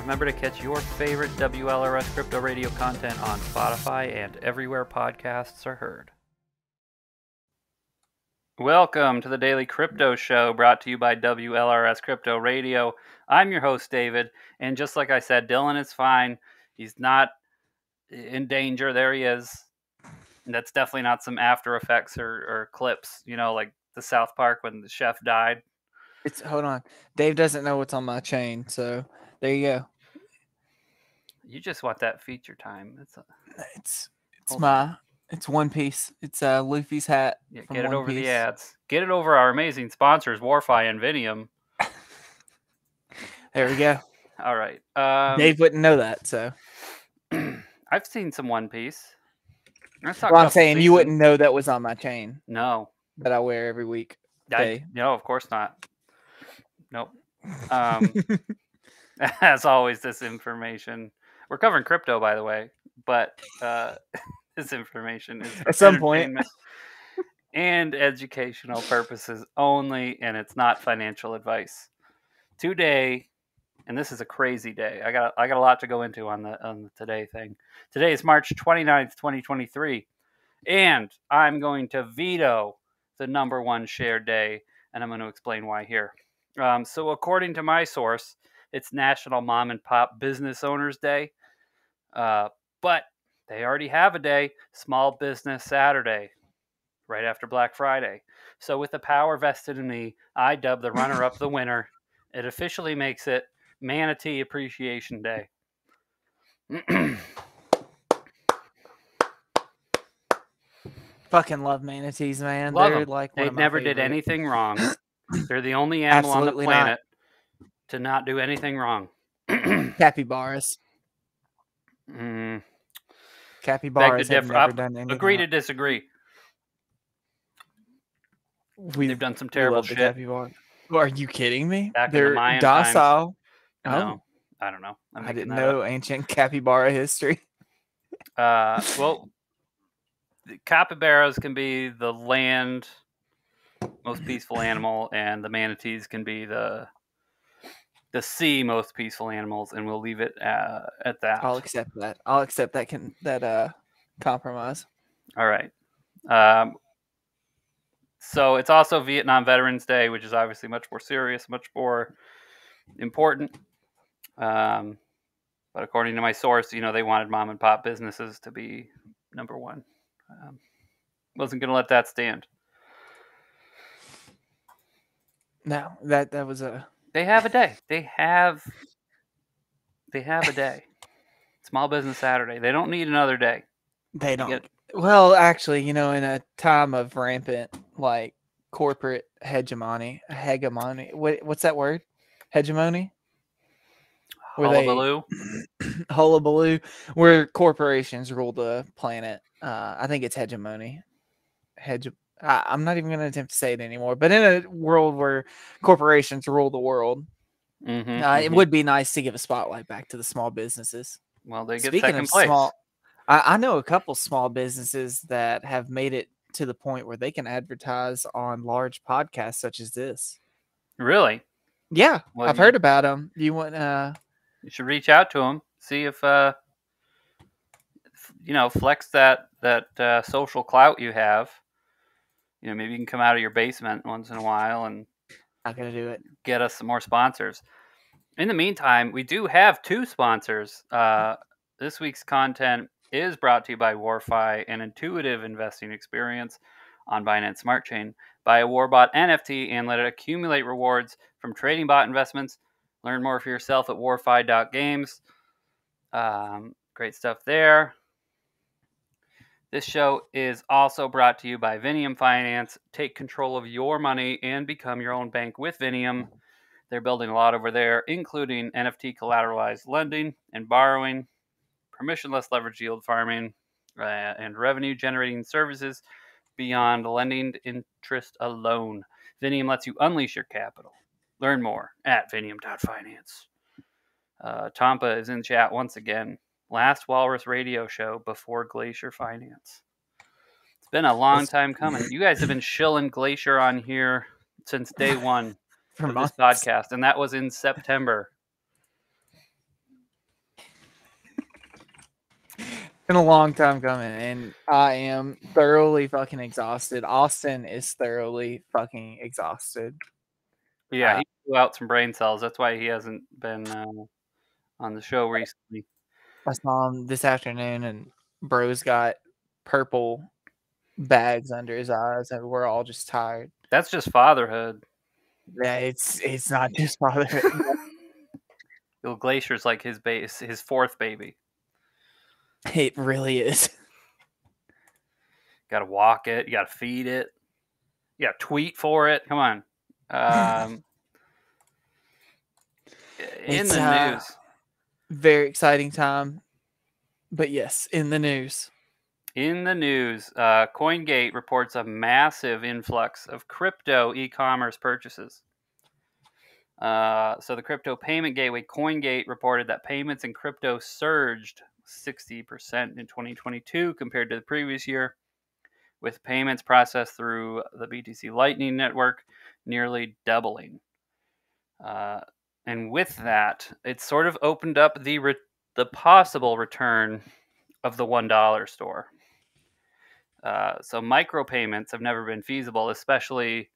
Remember to catch your favorite WLRS Crypto Radio content on Spotify and everywhere podcasts are heard. Welcome to the Daily Crypto Show, brought to you by WLRS Crypto Radio. I'm your host, David, and just like I said, Dylan is fine. He's not in danger. There he is. And that's definitely not some After Effects or clips, you know, like the South Park when the chef died. Hold on. Dave doesn't know what's on my chain, so there you go. You just want that feature time. It's One Piece. It's Luffy's hat. Yeah, get it over the ads. Get it over our amazing sponsors, WarFi and Vinium. There we go. All right. Dave wouldn't know that, so. I've seen some One Piece. Well, I'm saying you wouldn't know that was on my chain. No. That I wear every week. No, of course not. Nope. As always, this information. We're covering crypto, by the way, but this information is for at some point and educational purposes only, and it's not financial advice. Today, and this is a crazy day. I got a lot to go into on the today thing. Today is March 29th, 2023, and I'm going to veto the number one shared day, and I'm going to explain why here. So according to my source, it's National Mom and Pop Business Owners Day, but they already have a day, Small Business Saturday, right after Black Friday. So with the power vested in me, I dub the runner-up the winner. It officially makes it Manatee Appreciation Day. Fucking love manatees, man. They're like they never did anything wrong. They're the only animal on the planet to not do anything wrong. Capybaras. Capybaras have never done anything. Agree to disagree. They've done some terrible shit. Are you kidding me? They're docile. No, I don't know. I didn't know ancient capybara history. Well, the capybaras can be the land most peaceful animal, and the manatees can be the sea most peaceful animals, and we'll leave it at that. I'll accept that. I'll accept that compromise. All right. So it's also Vietnam Veterans Day, which is obviously much more serious, much more important. But according to my source, they wanted mom and pop businesses to be number one. Wasn't going to let that stand. No, that was a... They have a day. They have a day. Small Business Saturday. They don't need another day. They don't. Well, actually, in a time of rampant, corporate hegemony. What's that word? Hegemony? Hullabaloo. Hullabaloo, where corporations rule the planet. I think it's hegemony. I'm not even going to attempt to say it anymore. But in a world where corporations rule the world, it would be nice to give a spotlight back to the small businesses. Well, they get second place. I know a couple small businesses that have made it to the point where they can advertise on large podcasts such as this. Really? Yeah, well, I've heard about them. You want? You should reach out to them. See if flex that social clout you have. Maybe you can come out of your basement once in a while and not gonna do it. Get us some more sponsors. In the meantime, we do have two sponsors. This week's content is brought to you by WarFi, an intuitive investing experience on Binance Smart Chain. Buy a Warbot NFT and let it accumulate rewards from trading bot investments. Learn more for yourself at warfi.games. Great stuff there. This show is also brought to you by Vinium Finance. Take control of your money and become your own bank with Vinium. They're building a lot over there, including NFT collateralized lending and borrowing, permissionless leverage yield farming, and revenue generating services beyond lending interest alone. Vinium lets you unleash your capital. Learn more at vinium.finance. Tampa is in chat once again. Last Walrus radio show before Glacier Finance. It's been a long time coming. You guys have been shilling Glacier on here since day one of this podcast, and that was in September. been a long time coming, and I am thoroughly fucking exhausted. Austin is thoroughly fucking exhausted. Yeah, he blew out some brain cells. That's why he hasn't been on the show recently. I saw him this afternoon, and bro's got purple bags under his eyes, and we're all just tired. That's just fatherhood. Yeah, it's not just fatherhood. Bill Glacier's like his fourth baby. It really is. Got to walk it. You got to feed it. You got to tweet for it. Come on. In the news. Very exciting time. But yes, in the news. In the news, CoinGate reports a massive influx of crypto e-commerce purchases. So the crypto payment gateway CoinGate reported that payments in crypto surged 60% in 2022 compared to the previous year, with payments processed through the BTC Lightning Network nearly doubling. And with that, it sort of opened up the possible return of the $1 store. So micropayments have never been feasible, especially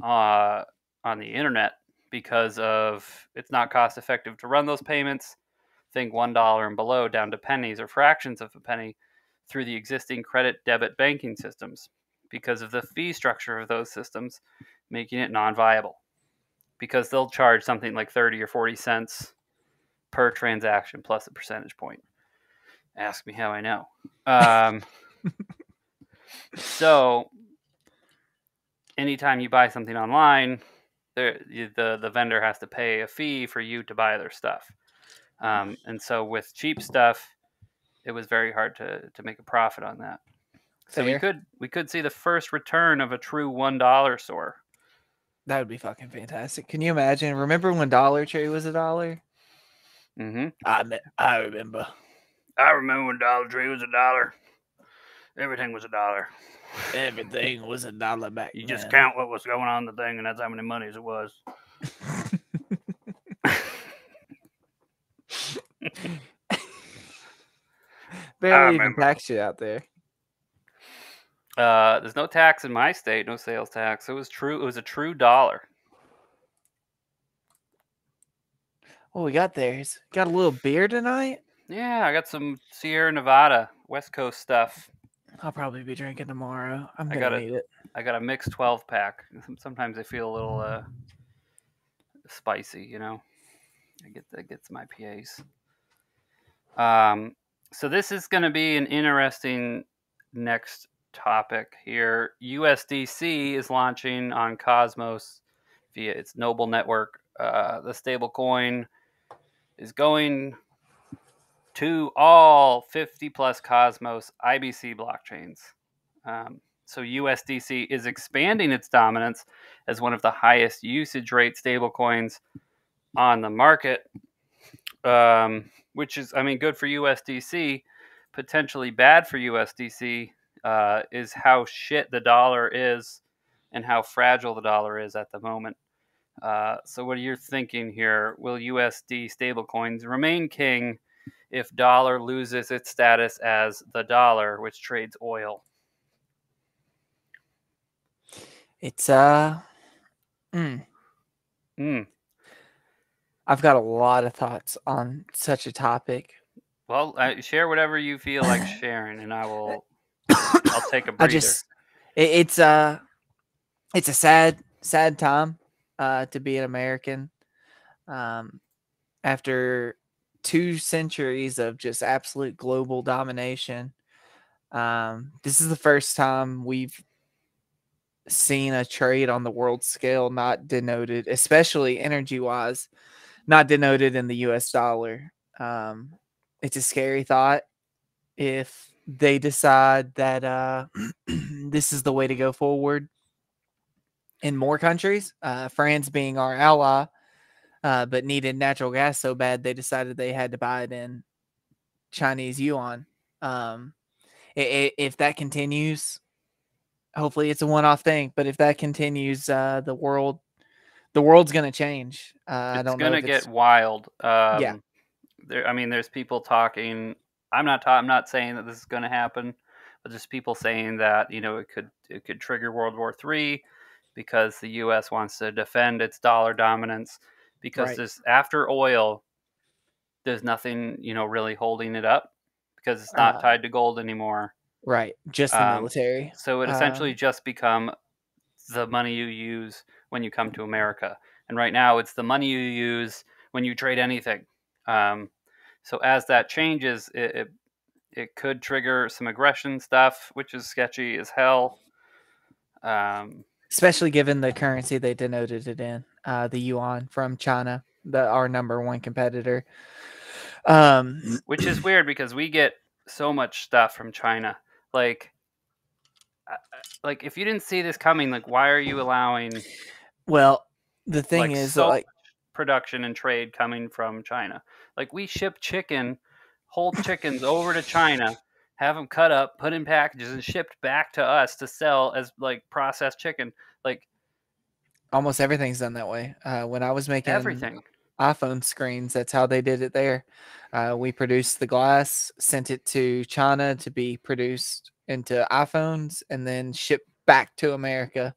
on the internet, because of it's not cost effective to run those payments. Think $1 and below, down to pennies or fractions of a penny, through the existing credit debit banking systems, because of the fee structure of those systems, making it non-viable. Because they'll charge something like 30 or 40 cents per transaction plus a percentage point. Ask me how I know. So anytime you buy something online, the vendor has to pay a fee for you to buy their stuff. And so with cheap stuff, it was very hard to make a profit on that. So we could see the first return of a true $1 store. That would be fucking fantastic. Can you imagine? Remember when Dollar Tree was $1? Mm-hmm. I remember. I remember when Dollar Tree was $1. Everything was $1. Everything was $1 back. You just count what was going on in the thing, and that's how many monies it was. Barely even tax shit out there. There's no tax in my state, no sales tax. It was true. It was a true dollar. What we got there? Got a little beer tonight? Yeah, I got some Sierra Nevada West Coast stuff. I'll probably be drinking tomorrow. I'm gonna need it. I got a mixed 12-pack. Sometimes I feel a little spicy, you know. I get some IPAs. So this is going to be an interesting next topic here. USDC is launching on Cosmos via its Noble network. The stablecoin is going to all 50 plus Cosmos IBC blockchains. So USDC is expanding its dominance as one of the highest usage rate stablecoins on the market, which is, I mean, good for USDC. Potentially bad for USDC is how shit the dollar is and how fragile the dollar is at the moment. So what are you thinking here? Will USD stablecoins remain king if dollar loses its status as the dollar, which trades oil? It's I've got a lot of thoughts on such a topic. Well, share whatever you feel like sharing, and I'll take a breather. It's a sad time to be an American. After 2 centuries of just absolute global domination, this is the first time we've seen a trade on the world scale not denoted, especially energy-wise, not denoted in the US dollar. It's a scary thought if they decide that this is the way to go forward in more countries. France being our ally, but needed natural gas so bad they decided they had to buy it in Chinese yuan. If that continues, hopefully it's a one-off thing, but if that continues, the world's going to change. It's going to get wild. Yeah. There's people talking I'm not saying that this is going to happen, but just people saying that it could trigger World War III because the U.S. wants to defend its dollar dominance because Right. after oil, there's nothing really holding it up because it's not Uh, tied to gold anymore. right. Just the military. So it essentially just become the money you use when you come to America. And right now, it's the money you use when you trade anything. So as that changes, it could trigger some aggression stuff, which is sketchy as hell. Especially given the currency they denoted it in, the yuan from China, our number one competitor. Which is weird because we get so much stuff from China. Like if you didn't see this coming, like why are you allowing well, the thing like is, so like, much production and trade coming from China? Like we ship whole chickens over to China, have them cut up, put in packages, and shipped back to us to sell as like processed chicken. Like almost everything's done that way. When I was making everything. iPhone screens, that's how they did it there. We produced the glass, sent it to China to be produced into iPhones, and then shipped back to America.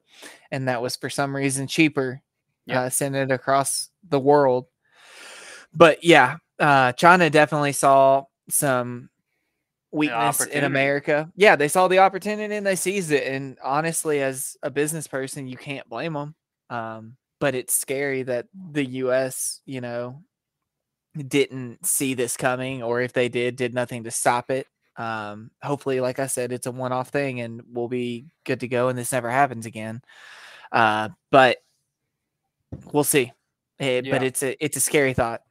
And that was for some reason cheaper. Yep. Send it across the world. But yeah, China definitely saw some weakness in America. Yeah, they saw the opportunity and they seized it. And honestly, as a business person, you can't blame them. But it's scary that the U.S., didn't see this coming, or if they did nothing to stop it. Hopefully, like I said, it's a one-off thing and we'll be good to go and this never happens again. But we'll see. But it's a scary thought.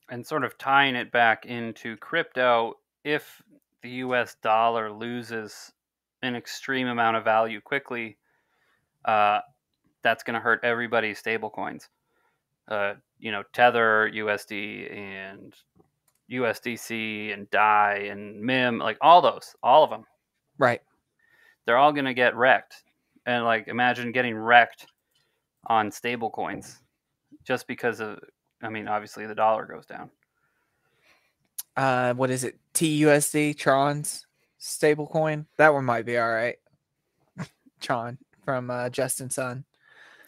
And sort of tying it back into crypto, if the US dollar loses an extreme amount of value quickly, that's going to hurt everybody's stablecoins. Tether, USD, and USDC, and DAI, and MIM, like all of them. Right. They're all going to get wrecked. And like, imagine getting wrecked on stablecoins just because of, obviously the dollar goes down. What is it? TUSD, Tron's stablecoin. That one might be all right. Tron from Justin Sun.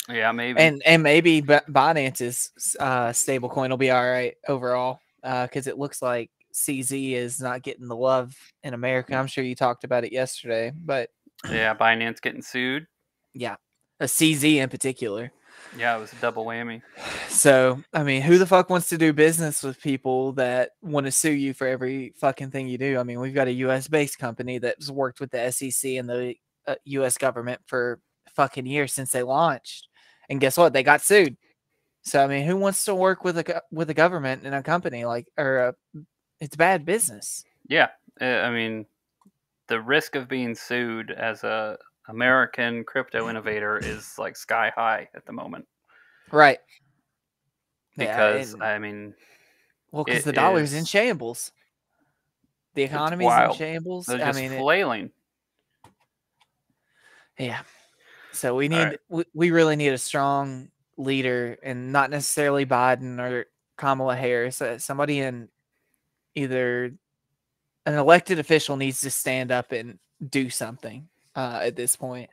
Yeah, maybe. And maybe Binance's stablecoin will be all right overall because it looks like CZ is not getting the love in America. I'm sure you talked about it yesterday, but yeah, Binance getting sued. Yeah, a CZ in particular. Yeah, it was a double whammy. So, who the fuck wants to do business with people that want to sue you for every fucking thing you do? We've got a US-based company that's worked with the SEC and the US government for fucking years since they launched. And guess what? They got sued. So, who wants to work with a government and a company it's bad business. Yeah. The risk of being sued as a American crypto innovator is like sky high at the moment. Right. Because, because the dollar's in shambles. The economy's in shambles. They're just flailing. Yeah. So we really need a strong leader, and not necessarily Biden or Kamala Harris. Somebody in either an elected official needs to stand up and do something at this point.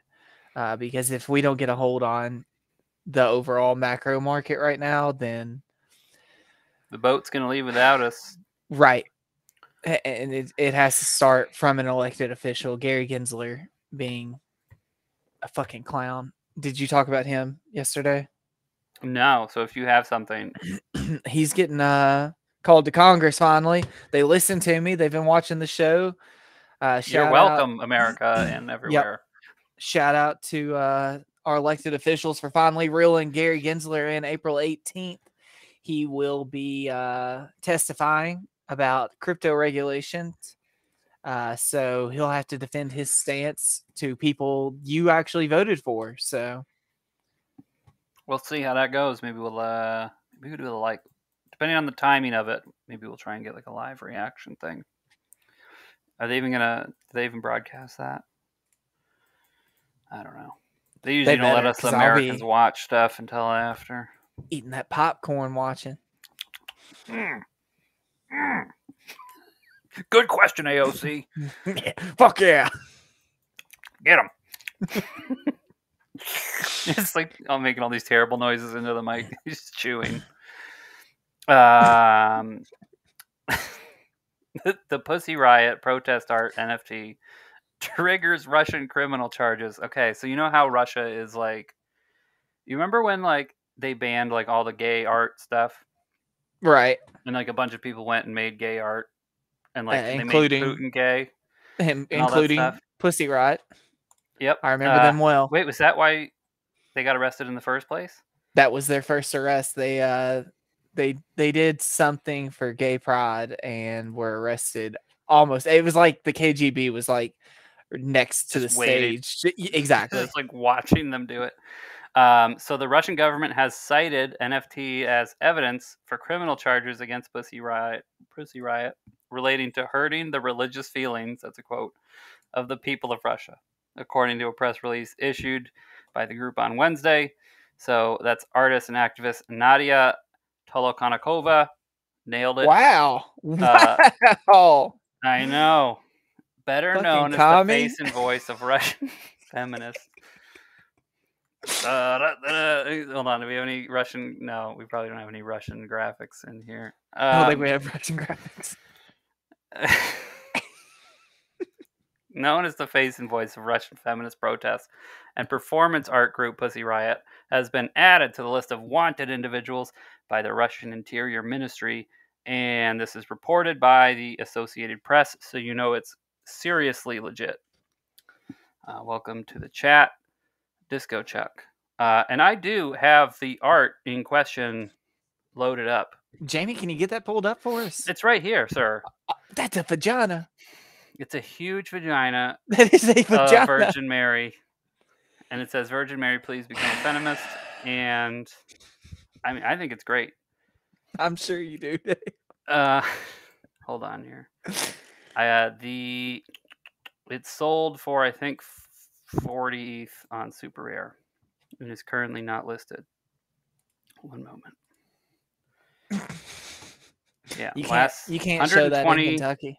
Because if we don't get a hold on the overall macro market right now, then the boat's going to leave without us. Right. And it has to start from an elected official. Gary Gensler being a fucking clown. Did you talk about him yesterday? No. So if you have something, he's getting called to Congress finally. They listened to me. They've been watching the show. You're welcome, America, and everywhere. Yep. Shout out to our elected officials for finally reeling Gary Gensler in. April 18th. He will be testifying about crypto regulations. So he'll have to defend his stance to people you actually voted for. So we'll see how that goes. Maybe we'll do like, depending on the timing of it, maybe we'll try and get like a live reaction thing. Do they even broadcast that? I don't know. They usually don't let us Americans watch stuff until after. Eating that popcorn watching. Good question, AOC. Fuck yeah. Get him. It's like I'm making all these terrible noises into the mic. He's chewing. The Pussy Riot protest art NFT triggers Russian criminal charges. Okay, so you know how Russia is like. You remember when like they banned like all the gay art stuff, Right. and like a bunch of people went and made gay art, and like they made Including Putin gay and all that including stuff. Pussy Riot. Yep, I remember them well. Wait, was that why they got arrested in the first place? That was their first arrest. They did something for gay pride and were arrested. Almost, it was like the KGB was like next to Just the waited. stage. Exactly. Just like watching them do it. So the Russian government has cited NFT as evidence for criminal charges against Pussy Riot relating to hurting the religious feelings, that's a quote, of the people of Russia, according to a press release issued by the group on Wednesday. So that's artist and activist Nadia Tolokonnikova. Nailed it. Wow. Wow. I know. Better Fucking known as the face and voice of Russian feminists. Hold on, do we have any Russian? No, we probably don't have any Russian graphics in here. I don't think we have Russian graphics. Known as the face and voice of Russian feminist protests and performance art group Pussy Riot, has been added to the list of wanted individuals by the Russian Interior Ministry, and this is reported by the Associated Press, so you know it's seriously legit. Welcome to the chat, Disco Chuck. And I do have the art in question loaded up. Jamie, can you get that pulled up for us? It's right here, sir. That's a vagina. It's a huge vagina. That is a vagina. Virgin Mary. And it says, Virgin Mary, please become a feminist. And I mean, I think it's great. I'm sure you do. Hold on here. It's sold for, I think, 40 ETH on Super Rare. And is currently not listed. One moment. Yeah, you can't show that in Kentucky.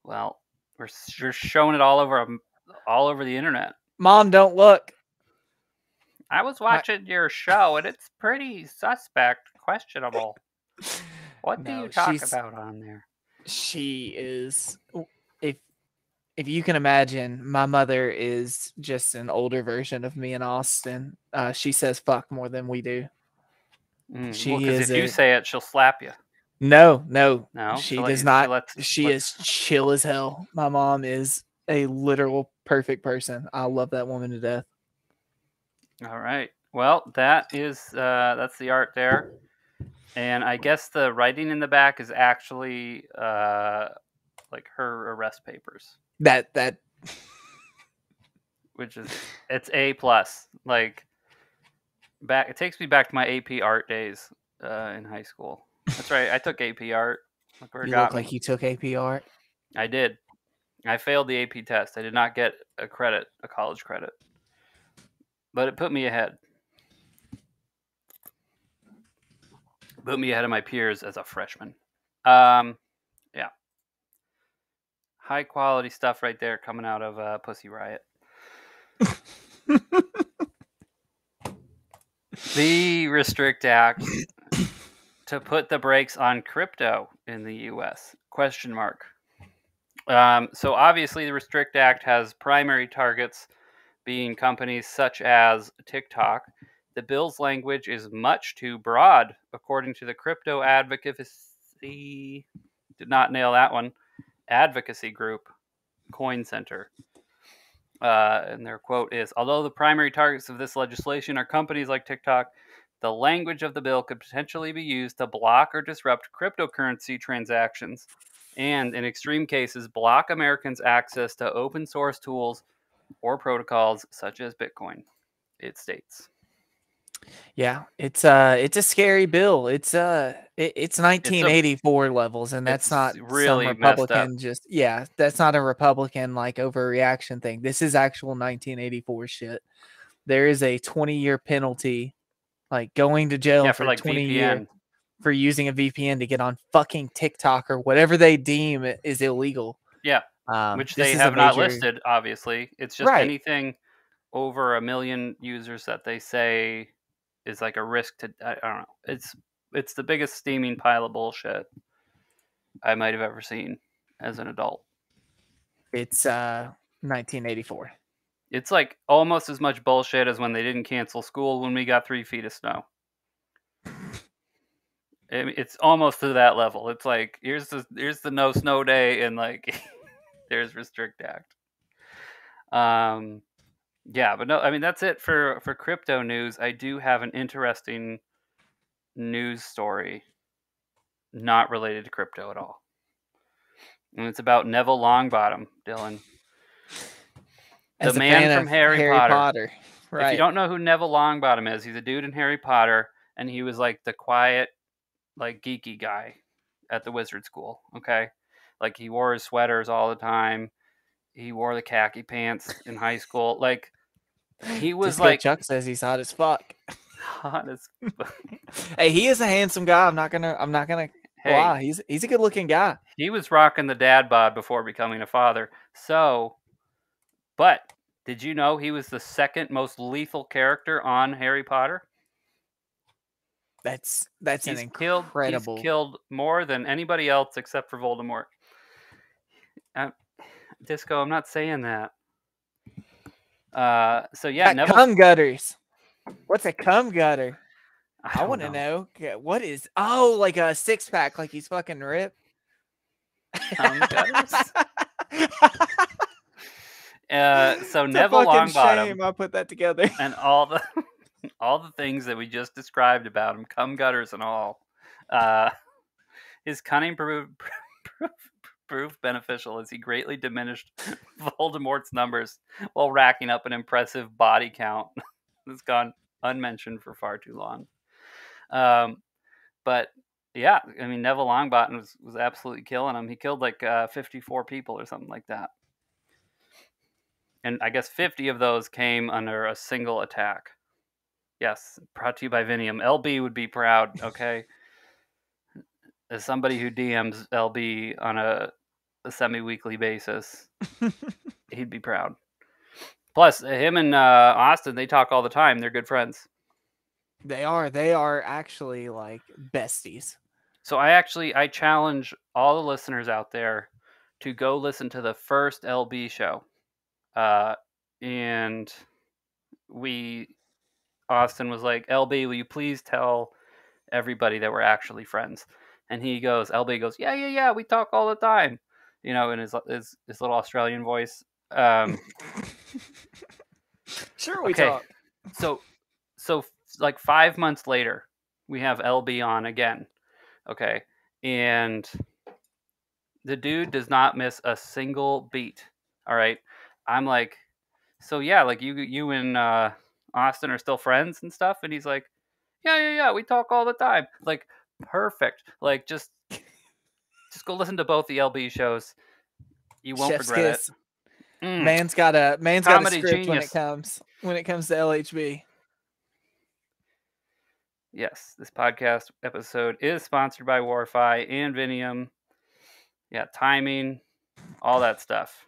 Well, we're showing it all over the internet. Mom, don't look. I was watching your show, and it's pretty suspect, questionable. What do you talk about on there? She is, if you can imagine, my mother is just an older version of me and Austin. She says fuck more than we do. Because if you say it, she'll slap you. No, she does not. She is chill as hell. My mom is a literal perfect person. I love that woman to death. All right. Well, that's the art there, and I guess the writing in the back is actually like her arrest papers. That which is it's A+. Like it takes me back to my AP art days in high school. That's right. I took AP art. You look like you took AP art. I did. I failed the AP test. I did not get a college credit. But it put me ahead. Put me ahead of my peers as a freshman. Yeah. High quality stuff right there coming out of Pussy Riot. The Restrict Act to put the brakes on crypto in the U.S. ? So obviously the Restrict Act has primary targets being companies such as TikTok. The bill's language is much too broad, according to the crypto advocacy, did not nail that one, advocacy group, Coin Center. And their quote is, although the primary targets of this legislation are companies like TikTok, the language of the bill could potentially be used to block or disrupt cryptocurrency transactions and, in extreme cases, block Americans' access to open source tools or protocols such as Bitcoin, it states. Yeah, it's a scary bill. It's 1984 levels, and that's not really some Republican that's not a Republican like overreaction thing. This is actual 1984 shit. There is a 20-year penalty, like going to jail for like 20 years. for using a VPN to get on fucking TikTok or whatever they deem is illegal. Yeah, which This they is have a not major... listed, obviously. It's just Right. anything over 1 million users that they say is like a risk to, I don't know. It's the biggest steaming pile of bullshit I might have ever seen as an adult. It's 1984. It's like almost as much bullshit as when they didn't cancel school when we got 3 feet of snow. It's almost to that level. It's like here's the no snow day, and like there's Restrict Act. Yeah, but no, I mean that's it for crypto news. I do have an interesting news story, not related to crypto at all, and it's about Neville Longbottom, Dylan. As The a man fan from of Harry Potter. Right. If you don't know who Neville Longbottom is, he's a dude in Harry Potter, and he was like the quiet, like geeky guy at the wizard school. Okay, like he wore his sweaters all the time. He wore the khaki pants in high school. Like he was Just like Chuck says he's hot as fuck. hot as. Hey, he is a handsome guy. I'm not gonna Hey, lie. He's a good looking guy. he was rocking the dad bod before becoming a father. So, but did you know he was the second most lethal character on Harry Potter? That's an He's incredible. killed more than anybody else except for Voldemort. Disco, I'm not saying that. So yeah, Neville. Cum gutters. What's a cum gutter? I don't want to know. What is? Oh, like a 6-pack, like he's fucking ripped. Cum gutters. So It's Neville a fucking Longbottom, shame I put that together. and all the things that we just described about him, cum gutters and all. His cunning proved beneficial as he greatly diminished Voldemort's numbers while racking up an impressive body count that's gone unmentioned for far too long. But yeah, I mean, Neville Longbottom was absolutely killing him. He killed like 54 people or something like that. And I guess 50 of those came under a single attack. Yes, brought to you by Vinium. LB would be proud, okay? As somebody who DMs LB on a semi-weekly basis, he'd be proud. Plus, him and Austin, they talk all the time. They're good friends. They are actually like besties. So I challenge all the listeners out there to go listen to the first LB show. And Austin was like, LB, will you please tell everybody that we're actually friends? And LB goes, yeah, we talk all the time, in his little Australian voice. Sure, we talk. So like 5 months later, we have LB on again. Okay. And the dude does not miss a single beat. All right. I'm like, so yeah, like you and Austin are still friends and stuff. And he's like, yeah, we talk all the time. Like, perfect. Like, just go listen to both the LB shows. You won't Chef's regret kiss. it. Man's got a Comedy script genius. when it comes to LHB. Yes, this podcast episode is sponsored by WarFi and Vinium. Yeah, timing, all that stuff.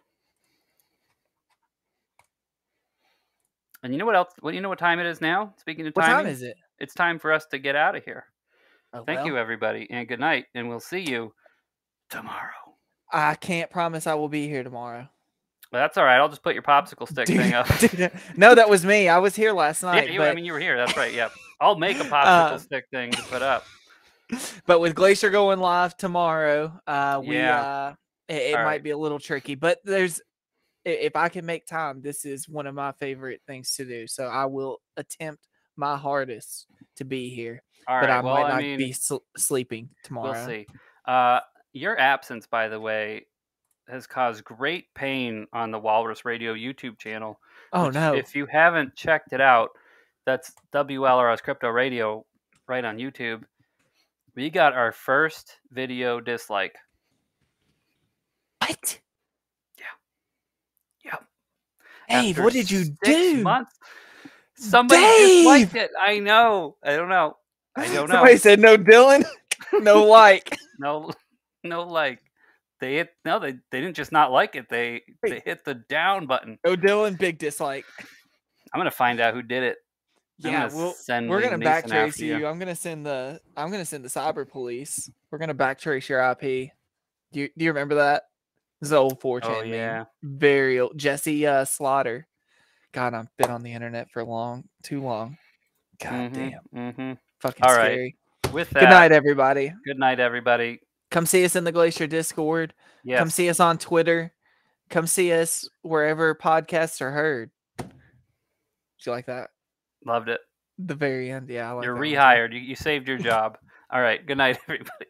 And you know what else? Well, you know what time it is now? Speaking of timing, What time is it? It's time for us to get out of here. Oh, Thank you, everybody, and good night. And we'll see you tomorrow. I can't promise I will be here tomorrow. Well, that's all right. I'll just put your popsicle stick thing up. No, that was me. I was here last night. Yeah, you were here. That's right. Yeah, I'll make a popsicle stick thing to put up. But with Glacier going live tomorrow, it might right. be a little tricky. But if I can make time, this is one of my favorite things to do. So I will attempt my hardest to be here. All but right. I might not be sleeping tomorrow. We'll see. Your absence, by the way, has caused great pain on the WLRS Radio YouTube channel. Oh, no. If you haven't checked it out, that's WLRS Crypto Radio right on YouTube. We got our first video dislike. What? Yeah. Dave, what did you do? 6 months, somebody disliked it. I know. I don't know. Somebody said, no, Dylan. No like. No, no like. They didn't just not like it. They hit the down button. No Dylan, big dislike. I'm gonna find out who did it. Yeah, we're gonna backtrace you. I'm gonna send the cyber police. We're gonna backtrace your IP. Do you remember that? This is an old 4chan Oh yeah, meme. Very old. Jesse Slaughter. God, I've been on the internet for too long. God damn. Mm-hmm. Fucking All scary. right. With that, good night, everybody. Good night, everybody. Come see us in the Glacier Discord. Yes. Come see us on Twitter. Come see us wherever podcasts are heard. Did you like that? Loved it. The very end, yeah. I like You're that rehired. You saved your job. All right. Good night, everybody.